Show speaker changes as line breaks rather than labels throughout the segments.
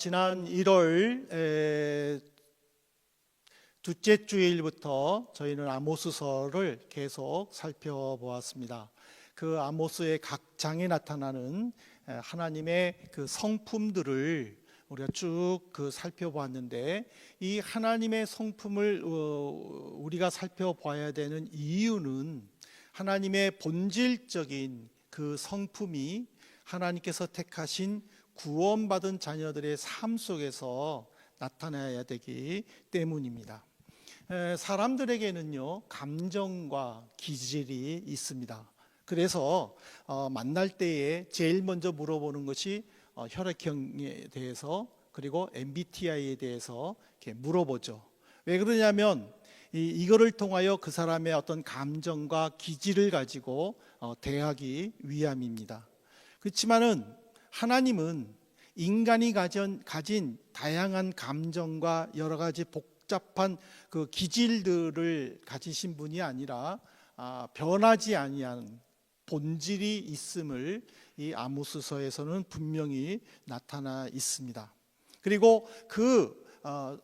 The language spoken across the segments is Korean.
지난 1월 둘째 주일부터 저희는 아모스서를 계속 살펴보았습니다. 그 아모스의 각 장에 나타나는 하나님의 그 성품들을 우리가 쭉 살펴보았는데, 이 하나님의 성품을 우리가 살펴봐야 되는 이유는 하나님의 본질적인 그 성품이 하나님께서 택하신 구원받은 자녀들의 삶 속에서 나타나야 되기 때문입니다. 사람들에게는요, 감정과 기질이 있습니다. 그래서 만날 때에 제일 먼저 물어보는 것이 혈액형에 대해서, 그리고 MBTI에 대해서 이렇게 물어보죠. 왜 그러냐면 이거를 통하여 그 사람의 어떤 감정과 기질을 가지고 대하기 위함입니다. 그렇지만은 하나님은 인간이 가진 다양한 감정과 여러 가지 복잡한 그 기질들을 가지신 분이 아니라 변하지 아니한 본질이 있음을 이 아모스서에서는 분명히 나타나 있습니다. 그리고 그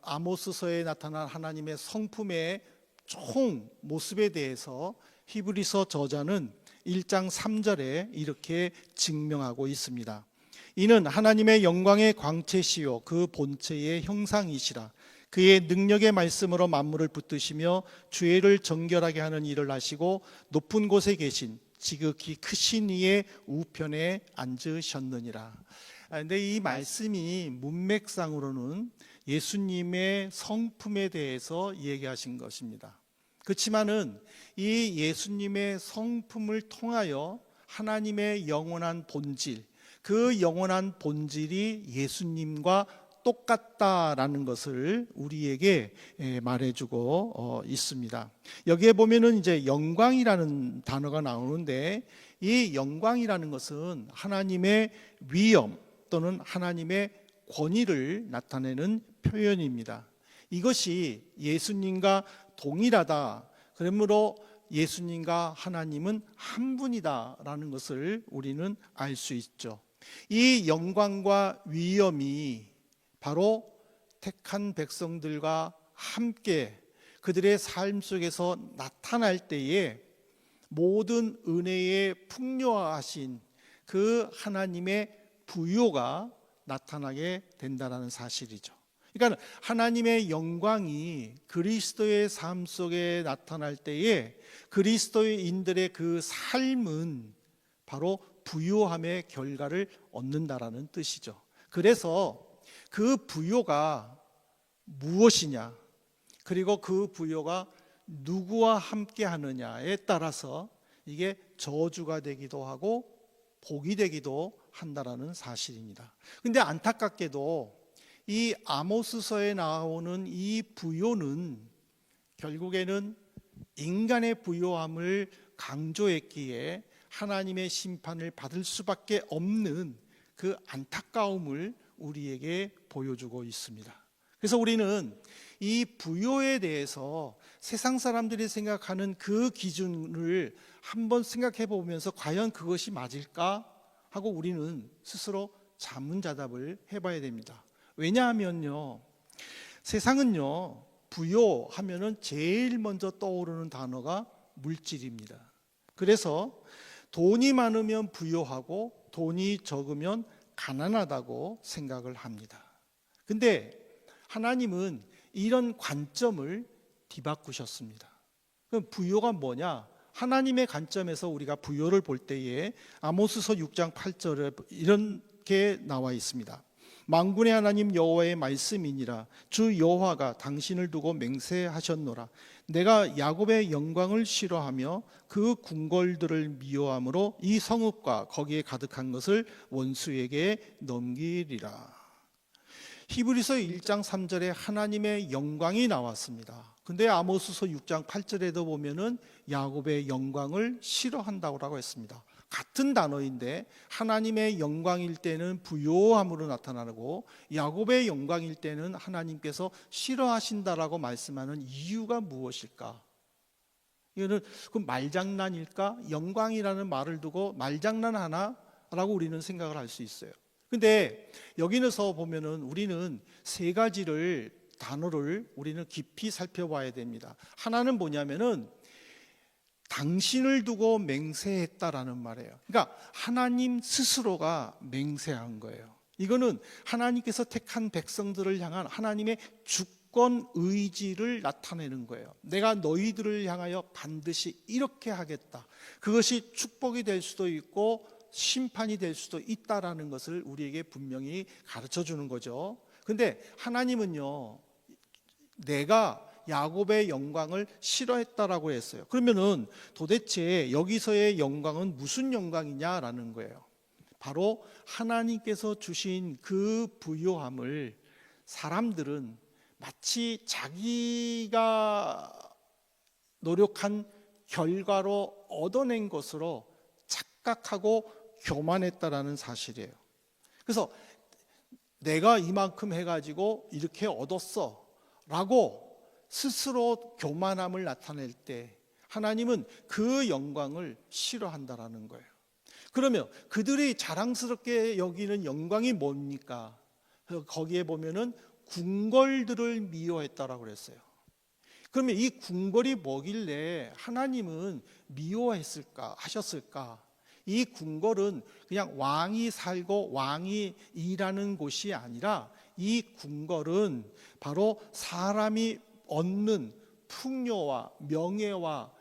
아모스서에 나타난 하나님의 성품의 총 모습에 대해서 히브리서 저자는 1장 3절에 이렇게 증명하고 있습니다. 이는 하나님의 영광의 광채시요 그 본체의 형상이시라. 그의 능력의 말씀으로 만물을 붙드시며 죄를 정결하게 하는 일을 하시고 높은 곳에 계신 지극히 크신 이의 우편에 앉으셨느니라. 근데 이 말씀이 문맥상으로는 예수님의 성품에 대해서 얘기하신 것입니다. 그렇지만은 이 예수님의 성품을 통하여 하나님의 영원한 본질, 그 영원한 본질이 예수님과 똑같다라는 것을 우리에게 말해주고 있습니다. 여기에 보면은 이제 영광이라는 단어가 나오는데, 이 영광이라는 것은 하나님의 위엄 또는 하나님의 권위를 나타내는 표현입니다. 이것이 예수님과 동일하다, 그러므로 예수님과 하나님은 한 분이다라는 것을 우리는 알 수 있죠. 이 영광과 위엄이 바로 택한 백성들과 함께 그들의 삶 속에서 나타날 때에 모든 은혜에 풍요하신 그 하나님의 부요가 나타나게 된다는 사실이죠. 그러니까 하나님의 영광이 그리스도의 삶 속에 나타날 때에 그리스도인들의 그 삶은 바로 부요함의 결과를 얻는다라는 뜻이죠. 그래서 그 부요가 무엇이냐, 그리고 그 부요가 누구와 함께 하느냐에 따라서 이게 저주가 되기도 하고 복이 되기도 한다라는 사실입니다. 근데 안타깝게도 이 아모스서에 나오는 이 부요는 결국에는 인간의 부요함을 강조했기에 하나님의 심판을 받을 수밖에 없는 그 안타까움을 우리에게 보여주고 있습니다. 그래서 우리는 이 부요에 대해서 세상 사람들이 생각하는 그 기준을 한번 생각해 보면서 과연 그것이 맞을까 하고 우리는 스스로 자문자답을 해봐야 됩니다. 왜냐하면요, 세상은요, 부요하면은 제일 먼저 떠오르는 단어가 물질입니다. 그래서 돈이 많으면 부요하고 돈이 적으면 가난하다고 생각을 합니다. 근데 하나님은 이런 관점을 뒤바꾸셨습니다. 그럼 부요가 뭐냐? 하나님의 관점에서 우리가 부요를 볼 때에 아모스서 6장 8절에 이렇게 나와 있습니다. 만군의 하나님 여호와의 말씀이니라. 주 여호와가 당신을 두고 맹세하셨노라. 내가 야곱의 영광을 싫어하며 그 궁궐들을 미워함으로 이 성읍과 거기에 가득한 것을 원수에게 넘기리라. 히브리서 1장 3절에 하나님의 영광이 나왔습니다. 근데 아모스서 6장 8절에도 보면은 야곱의 영광을 싫어한다고 했습니다. 같은 단어인데 하나님의 영광일 때는 부요함으로 나타나고 야곱의 영광일 때는 하나님께서 싫어하신다라고 말씀하는 이유가 무엇일까? 이거는 그 말장난일까? 영광이라는 말을 두고 말장난 하나라고 우리는 생각을 할 수 있어요. 근데 여기서 보면은 우리는 세 가지를 단어를 우리는 깊이 살펴봐야 됩니다. 하나는 뭐냐면은 당신을 두고 맹세했다라는 말이에요. 그러니까 하나님 스스로가 맹세한 거예요. 이거는 하나님께서 택한 백성들을 향한 하나님의 주권 의지를 나타내는 거예요. 내가 너희들을 향하여 반드시 이렇게 하겠다. 그것이 축복이 될 수도 있고 심판이 될 수도 있다라는 것을 우리에게 분명히 가르쳐 주는 거죠. 근데 하나님은요, 내가 야곱의 영광을 싫어했다라고 했어요. 그러면은 도대체 여기서의 영광은 무슨 영광이냐라는 거예요. 바로 하나님께서 주신 그 부요함을 사람들은 마치 자기가 노력한 결과로 얻어낸 것으로 착각하고 교만했다라는 사실이에요. 그래서 내가 이만큼 해가지고 이렇게 얻었어 라고 스스로 교만함을 나타낼 때 하나님은 그 영광을 싫어한다라는 거예요. 그러면 그들이 자랑스럽게 여기는 영광이 뭡니까? 거기에 보면은 궁궐들을 미워했다라고 그랬어요. 그러면 이 궁궐이 뭐길래 하나님은 미워했을까 하셨을까? 이 궁궐은 그냥 왕이 살고 왕이 일하는 곳이 아니라 이 궁궐은 바로 사람이 얻는 풍요와 명예와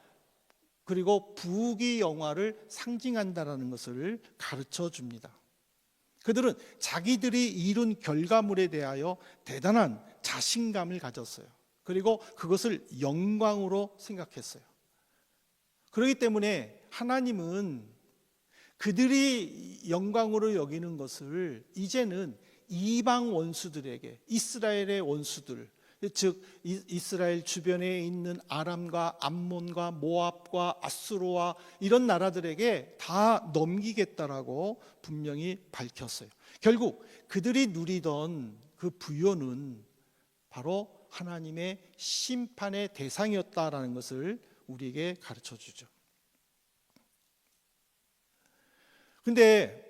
그리고 부귀 영화를 상징한다는 것을 가르쳐 줍니다. 그들은 자기들이 이룬 결과물에 대하여 대단한 자신감을 가졌어요. 그리고 그것을 영광으로 생각했어요. 그렇기 때문에 하나님은 그들이 영광으로 여기는 것을 이제는 이방 원수들에게, 이스라엘의 원수들, 즉 이스라엘 주변에 있는 아람과 암몬과 모압과 아수르와 이런 나라들에게 다 넘기겠다라고 분명히 밝혔어요. 결국 그들이 누리던 그 부요는 바로 하나님의 심판의 대상이었다라는 것을 우리에게 가르쳐 주죠. 근데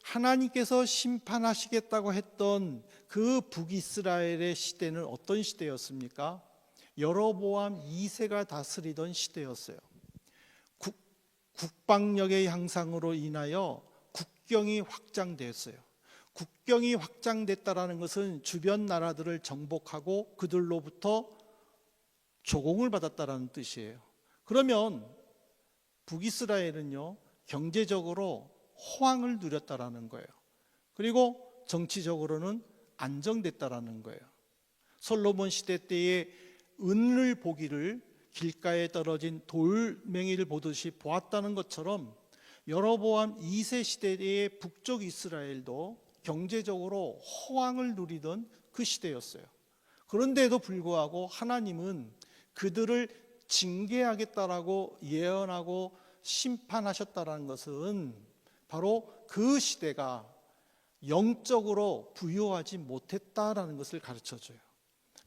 하나님께서 심판하시겠다고 했던 그 북이스라엘의 시대는 어떤 시대였습니까? 여로보암 2세가 다스리던 시대였어요. 국방력의 향상으로 인하여 국경이 확장됐어요. 국경이 확장됐다라는 것은 주변 나라들을 정복하고 그들로부터 조공을 받았다라는 뜻이에요. 그러면 북이스라엘은요, 경제적으로 호황을 누렸다라는 거예요. 그리고 정치적으로는 안정됐다라는 거예요. 솔로몬 시대 때에 은을 보기를 길가에 떨어진 돌멩이를 보듯이 보았다는 것처럼 여로보암 2세 시대의 북쪽 이스라엘도 경제적으로 호황을 누리던 그 시대였어요. 그런데도 불구하고 하나님은 그들을 징계하겠다라고 예언하고 심판하셨다는 것은 바로 그 시대가 영적으로 부유하지 못했다라는 것을 가르쳐줘요.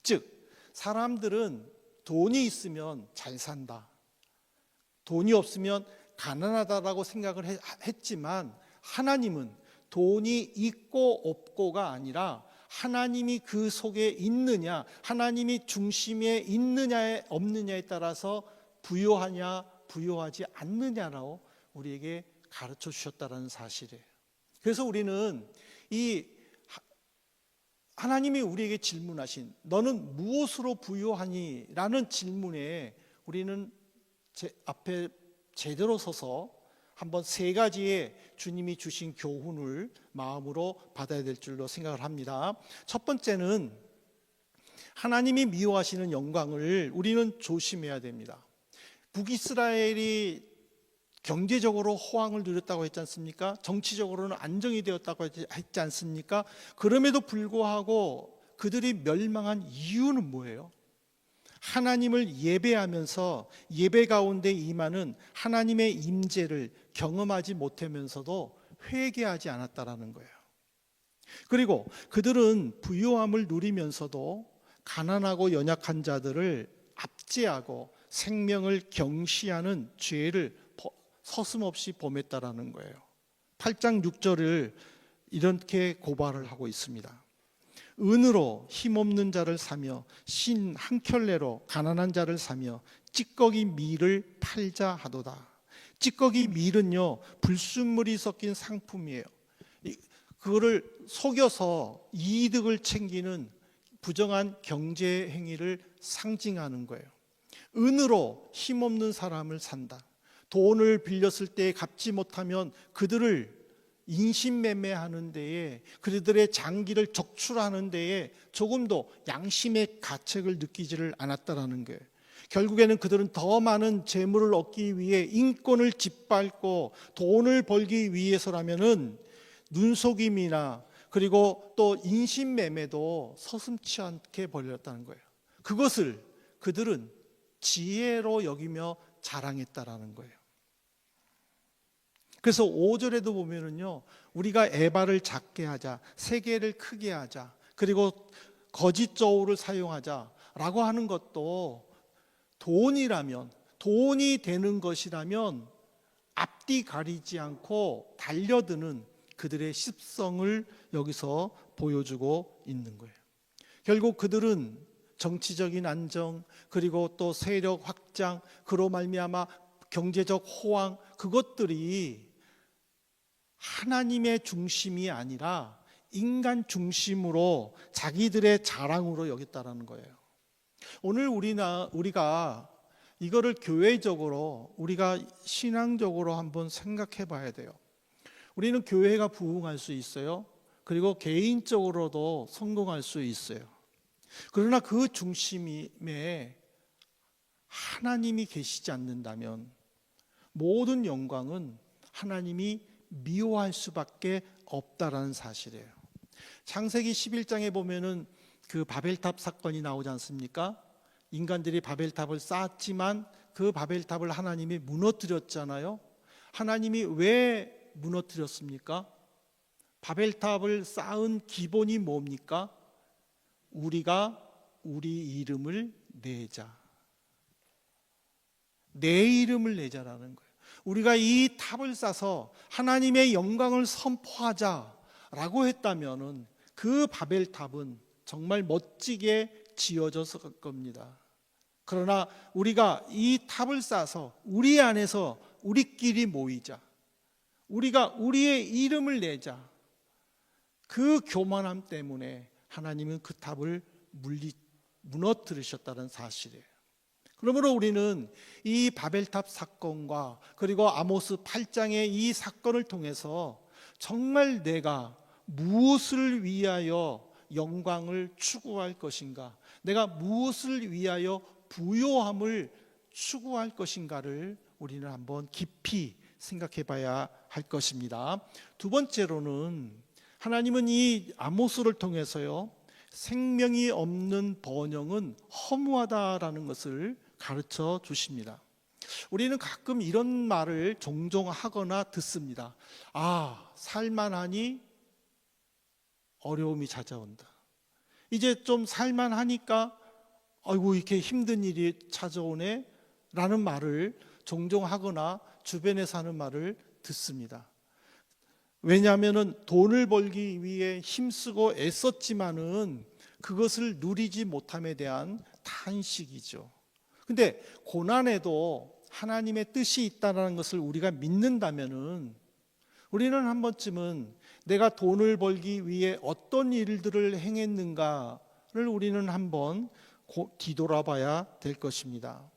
즉 사람들은 돈이 있으면 잘 산다, 돈이 없으면 가난하다라고 생각을 했지만 하나님은 돈이 있고 없고가 아니라 하나님이 그 속에 있느냐, 하나님이 중심에 있느냐 없느냐에 따라서 부유하냐 부유하지 않느냐라고 우리에게 가르쳐 주셨다는 사실이에요. 그래서 우리는 이 하나님이 우리에게 질문하신 너는 무엇으로 부유하니? 라는 질문에 우리는 앞에 제대로 서서 한번 세 가지의 주님이 주신 교훈을 마음으로 받아야 될 줄로 생각을 합니다. 첫 번째는 하나님이 미워하시는 영광을 우리는 조심해야 됩니다. 북이스라엘이 경제적으로 호황을 누렸다고 했지 않습니까? 정치적으로는 안정이 되었다고 했지 않습니까? 그럼에도 불구하고 그들이 멸망한 이유는 뭐예요? 하나님을 예배하면서 예배 가운데 임하는 하나님의 임재를 경험하지 못하면서도 회개하지 않았다라는 거예요. 그리고 그들은 부유함을 누리면서도 가난하고 연약한 자들을 압제하고 생명을 경시하는 죄를 서슴없이 범했다라는 거예요. 8장 6절을 이렇게 고발을 하고 있습니다. 은으로 힘없는 자를 사며 신 한 켤레로 가난한 자를 사며 찌꺼기 밀을 팔자 하도다. 찌꺼기 밀은요, 불순물이 섞인 상품이에요. 그거를 속여서 이득을 챙기는 부정한 경제 행위를 상징하는 거예요. 은으로 힘없는 사람을 산다. 돈을 빌렸을 때 갚지 못하면 그들을 인신매매하는 데에, 그들의 장기를 적출하는 데에 조금도 양심의 가책을 느끼지를 않았다라는 거예요. 결국에는 그들은 더 많은 재물을 얻기 위해 인권을 짓밟고 돈을 벌기 위해서라면은 눈속임이나 그리고 또 인신매매도 서슴지 않게 벌였다는 거예요. 그것을 그들은 지혜로 여기며 자랑했다라는 거예요. 그래서 5절에도 보면은요, 우리가 에바를 작게 하자, 세계를 크게 하자, 그리고 거짓 저울을 사용하자라고 하는 것도 돈이라면, 돈이 되는 것이라면 앞뒤 가리지 않고 달려드는 그들의 습성을 여기서 보여주고 있는 거예요. 결국 그들은 정치적인 안정, 그리고 또 세력 확장, 그로 말미암아 경제적 호황, 그것들이 하나님의 중심이 아니라 인간 중심으로 자기들의 자랑으로 여겼다라는 거예요. 오늘 우리가 이거를 교회적으로, 우리가 신앙적으로 한번 생각해 봐야 돼요. 우리는 교회가 부흥할 수 있어요. 그리고 개인적으로도 성공할 수 있어요. 그러나 그 중심에 하나님이 계시지 않는다면 모든 영광은 하나님이 미워할 수밖에 없다라는 사실이에요. 창세기 11장에 보면은 그 바벨탑 사건이 나오지 않습니까? 인간들이 바벨탑을 쌓았지만 그 바벨탑을 하나님이 무너뜨렸잖아요. 하나님이 왜 무너뜨렸습니까? 바벨탑을 쌓은 기본이 뭡니까? 우리가 우리 이름을 내자. 내 이름을 내자라는 거예요. 우리가 이 탑을 쌓아서 하나님의 영광을 선포하자라고 했다면은 그 바벨탑은 정말 멋지게 지어졌을 겁니다. 그러나 우리가 이 탑을 쌓아서 우리 안에서 우리끼리 모이자, 우리가 우리의 이름을 내자, 그 교만함 때문에 하나님은 그 탑을 무너뜨리셨다는 사실이에요. 그러므로 우리는 이 바벨탑 사건과 그리고 아모스 8장의 이 사건을 통해서 정말 내가 무엇을 위하여 영광을 추구할 것인가, 내가 무엇을 위하여 부요함을 추구할 것인가를 우리는 한번 깊이 생각해 봐야 할 것입니다. 두 번째로는 하나님은 이 아모스를 통해서요, 생명이 없는 번영은 허무하다라는 것을 가르쳐 주십니다. 우리는 가끔 이런 말을 종종 하거나 듣습니다. 아, 살만하니 어려움이 찾아온다. 이제 좀 살만하니까 아이고 이렇게 힘든 일이 찾아오네 라는 말을 종종 하거나 주변에서 하는 말을 듣습니다. 왜냐하면 돈을 벌기 위해 힘쓰고 애썼지만은 그것을 누리지 못함에 대한 탄식이죠. 근데 고난에도 하나님의 뜻이 있다는 것을 우리가 믿는다면은 우리는 한 번쯤은 내가 돈을 벌기 위해 어떤 일들을 행했는가를 우리는 한번 뒤돌아봐야 될 것입니다.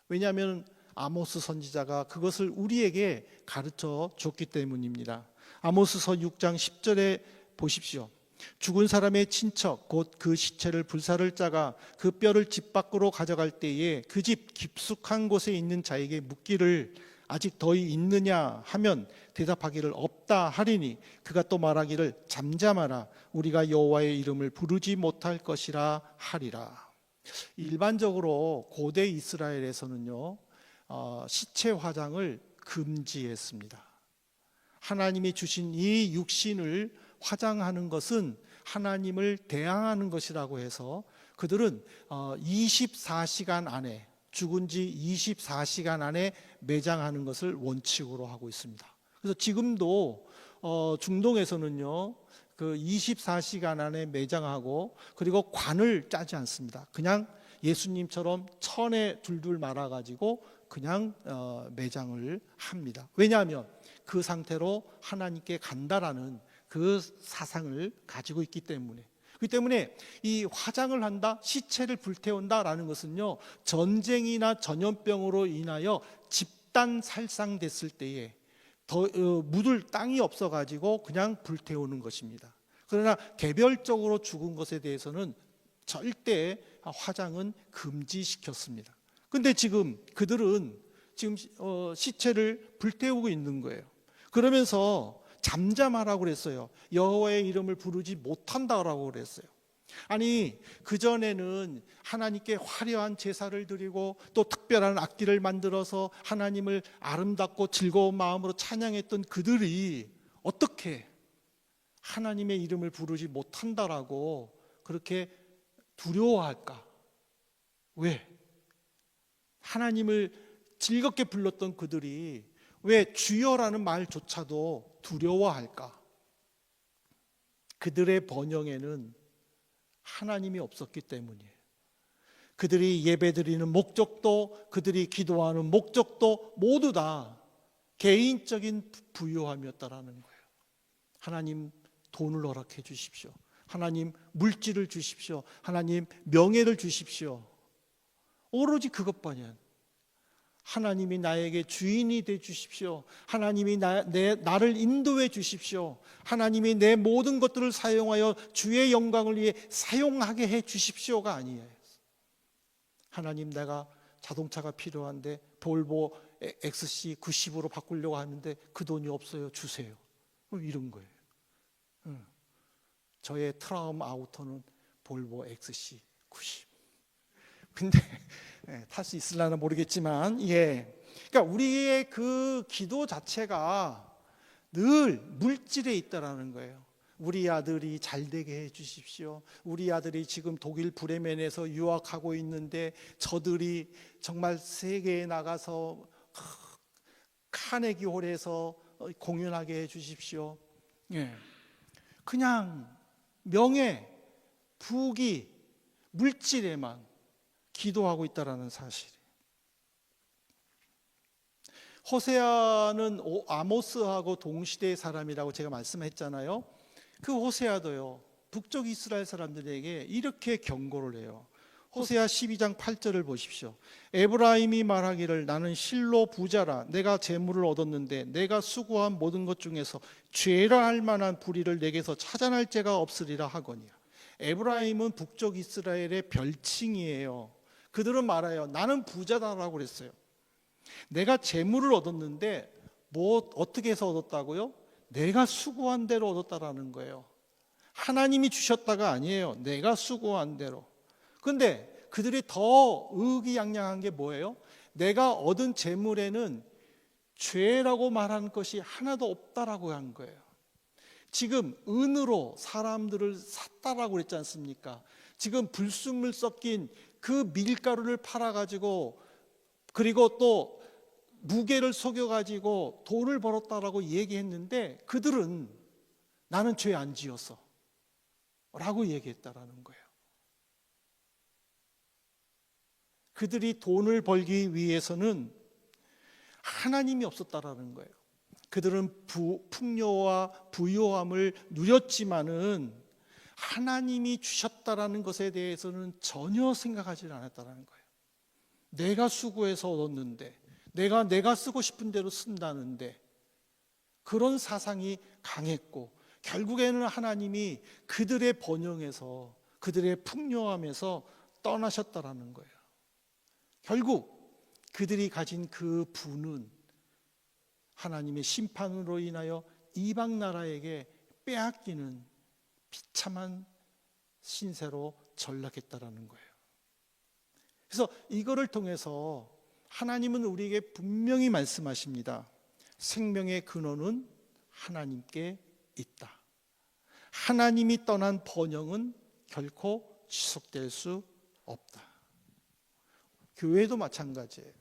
왜냐하면 아모스 선지자가 그것을 우리에게 가르쳐 줬기 때문입니다. 아모스서 6장 10절에 보십시오. 죽은 사람의 친척 곧 그 시체를 불사를 짜가 그 뼈를 집 밖으로 가져갈 때에 그 집 깊숙한 곳에 있는 자에게 묻기를 아직 더이 있느냐 하면 대답하기를 없다 하리니 그가 또 말하기를 잠잠하라 우리가 여호와의 이름을 부르지 못할 것이라 하리라. 일반적으로 고대 이스라엘에서는요, 시체 화장을 금지했습니다. 하나님이 주신 이 육신을 화장하는 것은 하나님을 대항하는 것이라고 해서 그들은 24시간 안에, 죽은 지 24시간 안에 매장하는 것을 원칙으로 하고 있습니다. 그래서 지금도 중동에서는요, 그 24시간 안에 매장하고 그리고 관을 짜지 않습니다. 그냥 예수님처럼 천에 둘둘 말아가지고 그냥 매장을 합니다. 왜냐하면 그 상태로 하나님께 간다라는 그 사상을 가지고 있기 때문에. 그렇기 때문에 이 화장을 한다, 시체를 불태운다라는 것은요, 전쟁이나 전염병으로 인하여 집단 살상됐을 때에 묻을 땅이 없어가지고 그냥 불태우는 것입니다. 그러나 개별적으로 죽은 것에 대해서는 절대 화장은 금지시켰습니다. 근데 지금 그들은 지금 시체를 불태우고 있는 거예요. 그러면서 잠잠하라고 그랬어요. 여호와의 이름을 부르지 못한다라고 그랬어요. 아니, 그전에는 하나님께 화려한 제사를 드리고 또 특별한 악기를 만들어서 하나님을 아름답고 즐거운 마음으로 찬양했던 그들이 어떻게 하나님의 이름을 부르지 못한다라고 그렇게 두려워할까? 왜? 하나님을 즐겁게 불렀던 그들이 왜 주여라는 말조차도 두려워할까? 그들의 번영에는 하나님이 없었기 때문이에요. 그들이 예배드리는 목적도, 그들이 기도하는 목적도 모두 다 개인적인 부요함이었다라는 거예요. 하나님 돈을 허락해 주십시오. 하나님 물질을 주십시오. 하나님 명예를 주십시오. 오로지 그것뿐이야. 하나님이 나에게 주인이 돼 주십시오. 하나님이 나를 인도해 주십시오. 하나님이 내 모든 것들을 사용하여 주의 영광을 위해 사용하게 해 주십시오가 아니에요. 하나님, 내가 자동차가 필요한데 볼보 XC90으로 바꾸려고 하는데 그 돈이 없어요. 주세요. 이런 거예요. 저의 트라움 아우터는 볼보 XC90. 근데 탈 수 있을려나 모르겠지만, 그러니까 우리의 그 기도 자체가 늘 물질에 있다라는 거예요. 우리 아들이 잘 되게 해 주십시오. 우리 아들이 지금 독일 브레멘에서 유학하고 있는데 저들이 정말 세계에 나가서 카네기 홀에서 공연하게 해 주십시오. 그냥 명예, 부귀, 물질에만 기도하고 있다라는 사실이에요. 호세아는 아모스하고 동시대의 사람이라고 제가 말씀했잖아요. 그 호세아도요, 북쪽 이스라엘 사람들에게 이렇게 경고를 해요. 호세아 12장 8절을 보십시오. 에브라임이 말하기를 나는 실로 부자라 내가 재물을 얻었는데 내가 수고한 모든 것 중에서 죄라 할 만한 불의를 내게서 찾아낼 죄가 없으리라 하거니와. 에브라임은 북쪽 이스라엘의 별칭이에요. 그들은 말해요. 나는 부자다라고 그랬어요. 내가 재물을 얻었는데 어떻게 해서 얻었다고요? 내가 수고한 대로 얻었다라는 거예요. 하나님이 주셨다가 아니에요. 내가 수고한 대로. 그런데 그들이 더 의기양양한 게 뭐예요? 내가 얻은 재물에는 죄라고 말한 것이 하나도 없다라고 한 거예요. 지금 은으로 사람들을 샀다라고 그랬지 않습니까? 지금 불순물 섞인 그 밀가루를 팔아가지고 그리고 또 무게를 속여가지고 돈을 벌었다라고 얘기했는데 그들은 나는 죄 안 지었어 라고 얘기했다라는 거예요. 그들이 돈을 벌기 위해서는 하나님이 없었다라는 거예요. 그들은 풍요와 부요함을 누렸지만은 하나님이 주셨다라는 것에 대해서는 전혀 생각하지 않았다라는 거예요. 내가 수고해서 얻었는데 내가 쓰고 싶은 대로 쓴다는데 그런 사상이 강했고 결국에는 하나님이 그들의 번영에서 그들의 풍요함에서 떠나셨다라는 거예요. 결국 그들이 가진 그 부는 하나님의 심판으로 인하여 이방 나라에게 빼앗기는 비참한 신세로 전락했다라는 거예요. 그래서 이거를 통해서 하나님은 우리에게 분명히 말씀하십니다. 생명의 근원은 하나님께 있다. 하나님이 떠난 번영은 결코 지속될 수 없다. 교회도 마찬가지예요.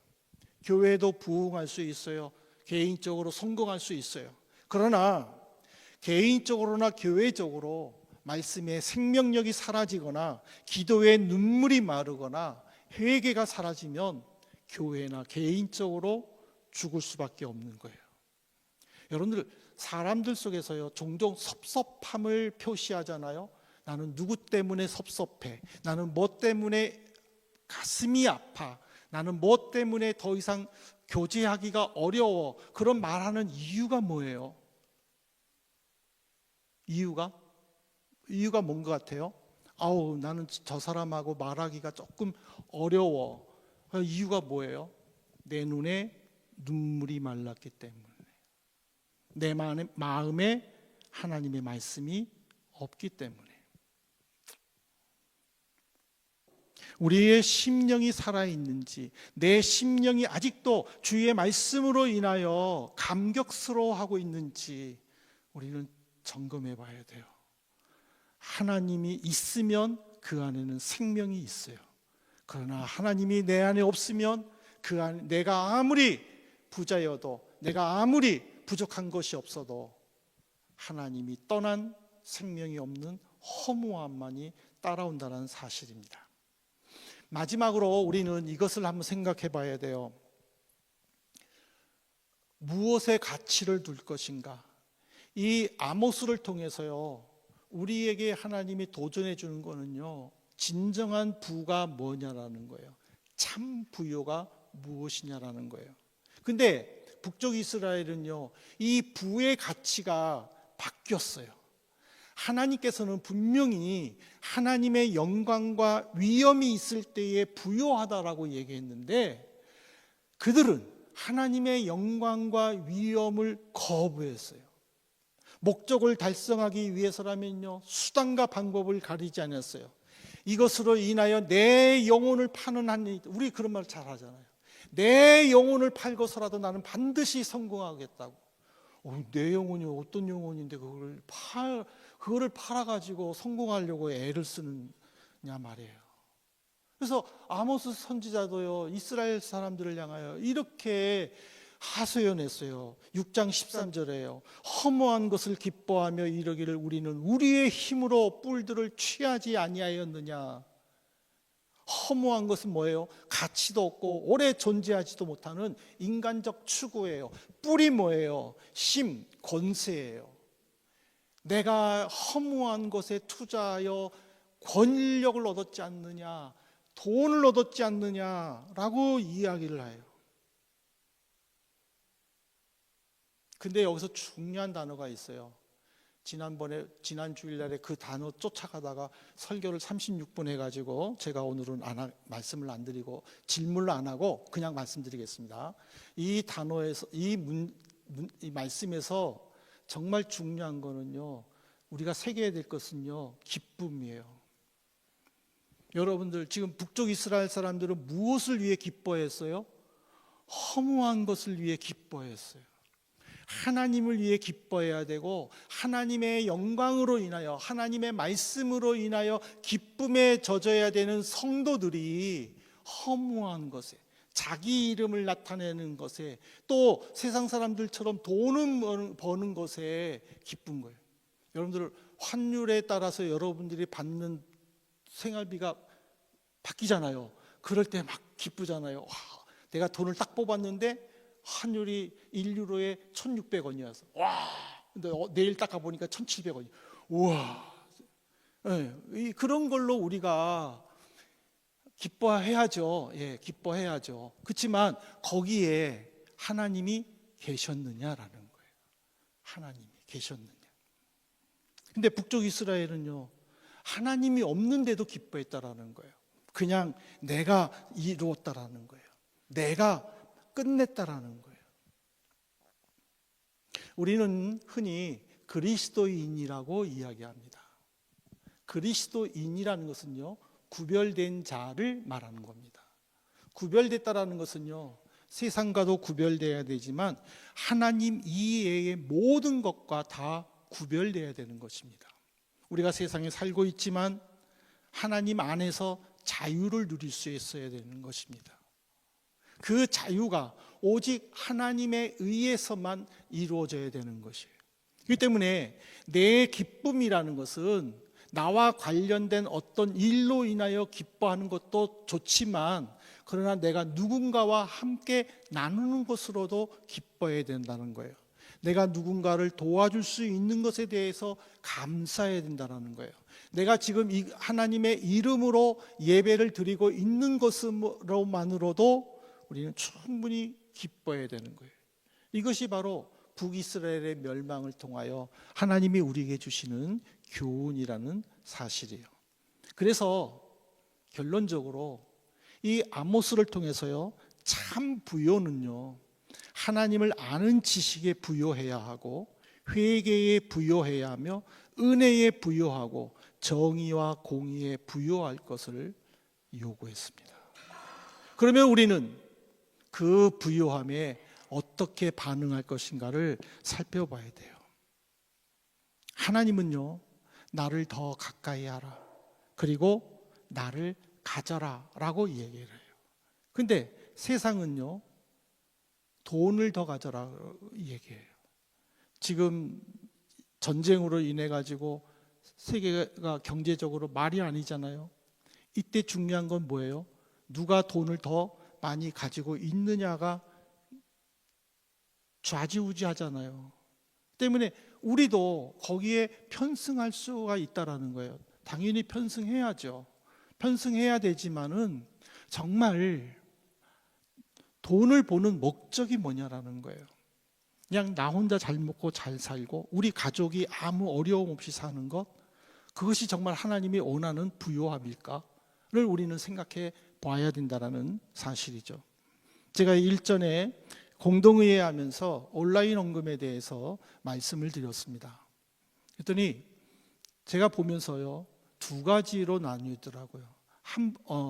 교회도 부흥할 수 있어요. 개인적으로 성공할 수 있어요. 그러나 개인적으로나 교회적으로 말씀의 생명력이 사라지거나 기도의 눈물이 마르거나 회개가 사라지면 교회나 개인적으로 죽을 수밖에 없는 거예요. 여러분들, 사람들 속에서요, 종종 섭섭함을 표시하잖아요. 나는 누구 때문에 섭섭해, 나는 뭐 때문에 가슴이 아파, 나는 뭐 때문에 더 이상 교제하기가 어려워. 그런 말하는 이유가 뭐예요? 이유가 뭔 것 같아요? 아우, 나는 저 사람하고 말하기가 조금 어려워. 이유가 뭐예요? 내 눈에 눈물이 말랐기 때문에, 내 마음에 하나님의 말씀이 없기 때문에. 우리의 심령이 살아있는지, 내 심령이 아직도 주의 말씀으로 인하여 감격스러워하고 있는지 우리는 점검해 봐야 돼요. 하나님이 있으면 그 안에는 생명이 있어요. 그러나 하나님이 내 안에 없으면 그 안에 내가 아무리 부자여도, 내가 아무리 부족한 것이 없어도 하나님이 떠난 생명이 없는 허무함만이 따라온다는 사실입니다. 마지막으로 우리는 이것을 한번 생각해 봐야 돼요. 무엇에 가치를 둘 것인가? 이 아모스를 통해서요, 우리에게 하나님이 도전해 주는 거는요, 진정한 부가 뭐냐라는 거예요. 참 부요가 무엇이냐라는 거예요. 근데 북쪽 이스라엘은요, 이 부의 가치가 바뀌었어요. 하나님께서는 분명히 하나님의 영광과 위엄이 있을 때에 부요하다라고 얘기했는데, 그들은 하나님의 영광과 위엄을 거부했어요. 목적을 달성하기 위해서라면요, 수단과 방법을 가리지 않았어요. 이것으로 인하여 내 영혼을 파는 한, 우리 그런 말 잘 하잖아요. 내 영혼을 팔고서라도 나는 반드시 성공하겠다고. 내 영혼이 어떤 영혼인데 그거를 팔아가지고 성공하려고 애를 쓰느냐 말이에요. 그래서 아모스 선지자도요, 이스라엘 사람들을 향하여 이렇게 하소연했어요. 6장 13절에요. 허무한 것을 기뻐하며 이르기를 우리는 우리의 힘으로 뿔들을 취하지 아니하였느냐. 허무한 것은 뭐예요? 가치도 없고 오래 존재하지도 못하는 인간적 추구예요. 뿔이 뭐예요? 힘, 권세예요. 내가 허무한 것에 투자하여 권력을 얻었지 않느냐, 돈을 얻었지 않느냐라고 이야기를 해요. 근데 여기서 중요한 단어가 있어요. 지난 주일날에 그 단어 쫓아가다가 설교를 36분 해가지고 제가 오늘은 말씀을 안 드리고 질문을 안 하고 그냥 말씀드리겠습니다. 이 단어에서 이 말씀에서 정말 중요한 거는요, 우리가 새겨야 될 것은요, 기쁨이에요. 여러분들, 지금 북쪽 이스라엘 사람들은 무엇을 위해 기뻐했어요? 허무한 것을 위해 기뻐했어요. 하나님을 위해 기뻐해야 되고, 하나님의 영광으로 인하여, 하나님의 말씀으로 인하여 기쁨에 젖어야 되는 성도들이 허무한 것에, 자기 이름을 나타내는 것에, 또 세상 사람들처럼 돈을 버는 것에 기쁜 거예요. 여러분들, 환율에 따라서 여러분들이 받는 생활비가 바뀌잖아요. 그럴 때 막 기쁘잖아요. 와, 내가 돈을 딱 뽑았는데 환율이 1유로에 1,600원이어서 와, 근데 내일 딱 가보니까 1,700원이. 우와. 네, 그런 걸로 우리가 기뻐해야죠. 예, 기뻐해야죠. 그렇지만 거기에 하나님이 계셨느냐라는 거예요. 하나님이 계셨느냐. 근데 북쪽 이스라엘은요, 하나님이 없는데도 기뻐했다라는 거예요. 그냥 내가 이루었다라는 거예요. 내가 끝냈다라는 거예요. 우리는 흔히 그리스도인이라고 이야기합니다. 그리스도인이라는 것은요, 구별된 자를 말하는 겁니다. 구별됐다라는 것은요, 세상과도 구별돼야 되지만 하나님 이외의 모든 것과 다 구별돼야 되는 것입니다. 우리가 세상에 살고 있지만 하나님 안에서 자유를 누릴 수 있어야 되는 것입니다. 그 자유가 오직 하나님에 의해서만 이루어져야 되는 것이에요. 그렇기 때문에 내 기쁨이라는 것은 나와 관련된 어떤 일로 인하여 기뻐하는 것도 좋지만, 그러나 내가 누군가와 함께 나누는 것으로도 기뻐해야 된다는 거예요. 내가 누군가를 도와줄 수 있는 것에 대해서 감사해야 된다는 거예요. 내가 지금 하나님의 이름으로 예배를 드리고 있는 것으로만으로도 우리는 충분히 기뻐해야 되는 거예요. 이것이 바로 북이스라엘의 멸망을 통하여 하나님이 우리에게 주시는 교훈이라는 사실이에요. 그래서 결론적으로 이 아모스를 통해서요, 참 부요는요, 하나님을 아는 지식에 부요해야 하고, 회개에 부요해야 하며, 은혜에 부요하고, 정의와 공의에 부요할 것을 요구했습니다. 그러면 우리는 그 부요함에 어떻게 반응할 것인가를 살펴봐야 돼요. 하나님은요, 나를 더 가까이 하라, 그리고 나를 가져라 라고 얘기를 해요. 근데 세상은요, 돈을 더 가져라 얘기해요. 지금 전쟁으로 인해 가지고 세계가 경제적으로 말이 아니잖아요. 이때 중요한 건 뭐예요? 누가 돈을 더 많이 가지고 있느냐가 좌지우지하잖아요. 때문에 우리도 거기에 편승할 수가 있다라는 거예요. 당연히 편승해야죠. 편승해야 되지만은 정말 돈을 버는 목적이 뭐냐라는 거예요. 그냥 나 혼자 잘 먹고 잘 살고 우리 가족이 아무 어려움 없이 사는 것, 그것이 정말 하나님이 원하는 부요함일까를 우리는 생각해 봐야 된다는 사실이죠. 제가 일전에 공동의회 하면서 온라인 헌금에 대해서 말씀을 드렸습니다. 그랬더니 제가 보면서요, 두 가지로 나뉘더라고요.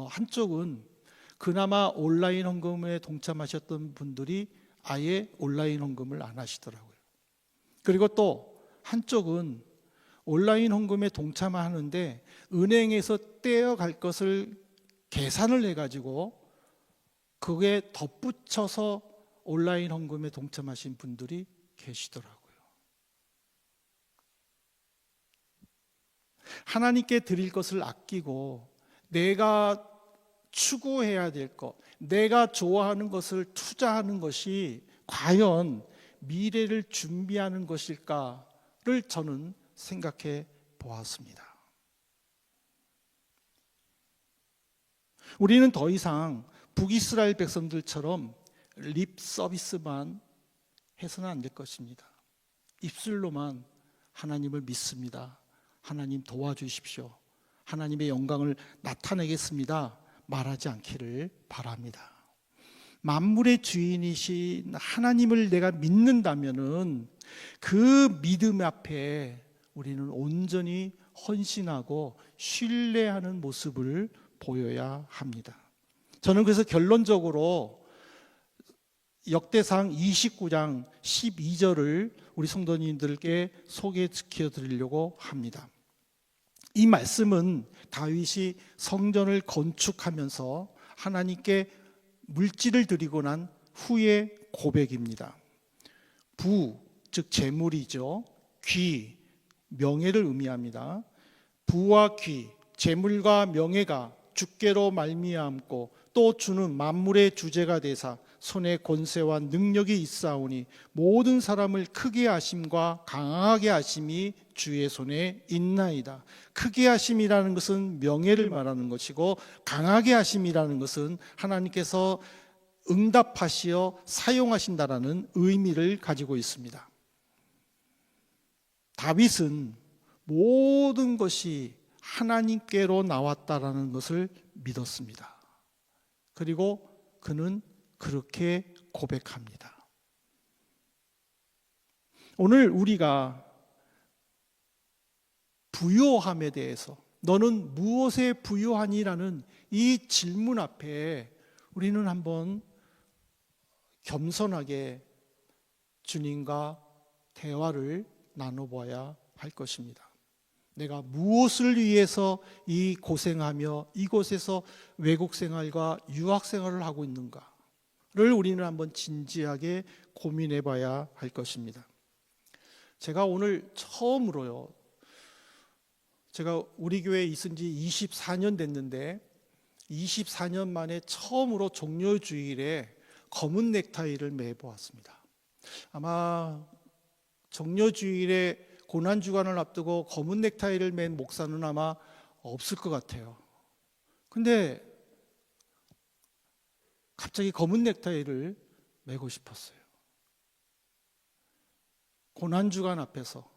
한쪽은 그나마 온라인 헌금에 동참하셨던 분들이 아예 온라인 헌금을 안 하시더라고요. 그리고 또 한쪽은 온라인 헌금에 동참하는데 은행에서 떼어갈 것을 계산을 해가지고 그게 덧붙여서 온라인 헌금에 동참하신 분들이 계시더라고요. 하나님께 드릴 것을 아끼고 내가 추구해야 될 것, 내가 좋아하는 것을 투자하는 것이 과연 미래를 준비하는 것일까를 저는 생각해 보았습니다. 우리는 더 이상 북이스라엘 백성들처럼 립 서비스만 해서는 안 될 것입니다. 입술로만 하나님을 믿습니다, 하나님 도와주십시오, 하나님의 영광을 나타내겠습니다 말하지 않기를 바랍니다. 만물의 주인이신 하나님을 내가 믿는다면은 그 믿음 앞에 우리는 온전히 헌신하고 신뢰하는 모습을 보여야 합니다. 저는 그래서 결론적으로 역대상 29장 12절을 우리 성도님들께 소개시켜 드리려고 합니다. 이 말씀은 다윗이 성전을 건축하면서 하나님께 물질을 드리고 난 후의 고백입니다. 부, 즉 재물이죠. 귀, 명예를 의미합니다. 부와 귀, 재물과 명예가 주께로 말미암고 또 주는 만물의 주제가 되사 손에 권세와 능력이 있사오니 모든 사람을 크게 하심과 강하게 하심이 주의 손에 있나이다. 크게 하심이라는 것은 명예를 말하는 것이고, 강하게 하심이라는 것은 하나님께서 응답하시어 사용하신다라는 의미를 가지고 있습니다. 다윗은 모든 것이 하나님께로 나왔다라는 것을 믿었습니다. 그리고 그는 그렇게 고백합니다. 오늘 우리가 부요함에 대해서, 너는 무엇에 부요하니라는 이 질문 앞에 우리는 한번 겸손하게 주님과 대화를 나눠봐야 할 것입니다. 내가 무엇을 위해서 이 고생하며 이곳에서 외국 생활과 유학 생활을 하고 있는가를 우리는 한번 진지하게 고민해 봐야 할 것입니다. 제가 오늘 처음으로요. 제가 우리 교회에 있은 지 24년 됐는데 24년 만에 처음으로 종료주일에 검은 넥타이를 매보았습니다. 아마 종료주일에 고난주간을 앞두고 검은 넥타이를 맨 목사는 아마 없을 것 같아요. 근데 갑자기 검은 넥타이를 매고 싶었어요. 고난주간 앞에서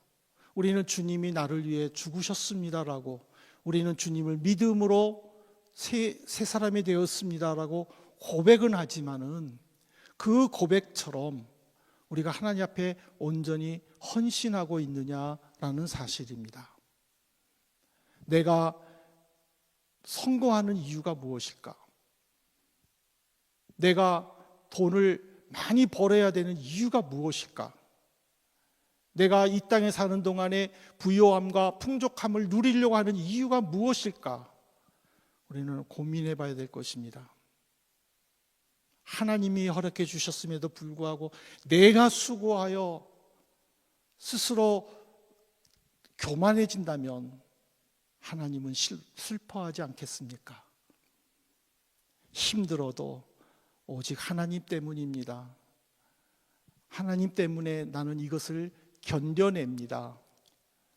우리는 주님이 나를 위해 죽으셨습니다라고, 우리는 주님을 믿음으로 새 사람이 되었습니다라고 고백은 하지만은 그 고백처럼 우리가 하나님 앞에 온전히 헌신하고 있느냐라는 사실입니다. 내가 성공하는 이유가 무엇일까? 내가 돈을 많이 벌어야 되는 이유가 무엇일까? 내가 이 땅에 사는 동안에 부요함과 풍족함을 누리려고 하는 이유가 무엇일까? 우리는 고민해 봐야 될 것입니다. 하나님이 허락해 주셨음에도 불구하고 내가 수고하여 스스로 교만해진다면 하나님은 슬퍼하지 않겠습니까? 힘들어도 오직 하나님 때문입니다. 하나님 때문에 나는 이것을 견뎌냅니다.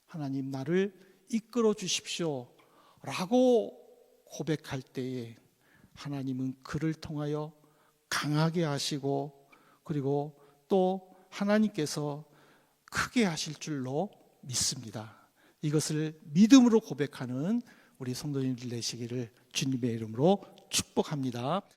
하나님 나를 이끌어 주십시오 라고 고백할 때에 하나님은 그를 통하여 강하게 하시고, 그리고 또 하나님께서 크게 하실 줄로 믿습니다. 이것을 믿음으로 고백하는 우리 성도님들 되시기를 주님의 이름으로 축복합니다.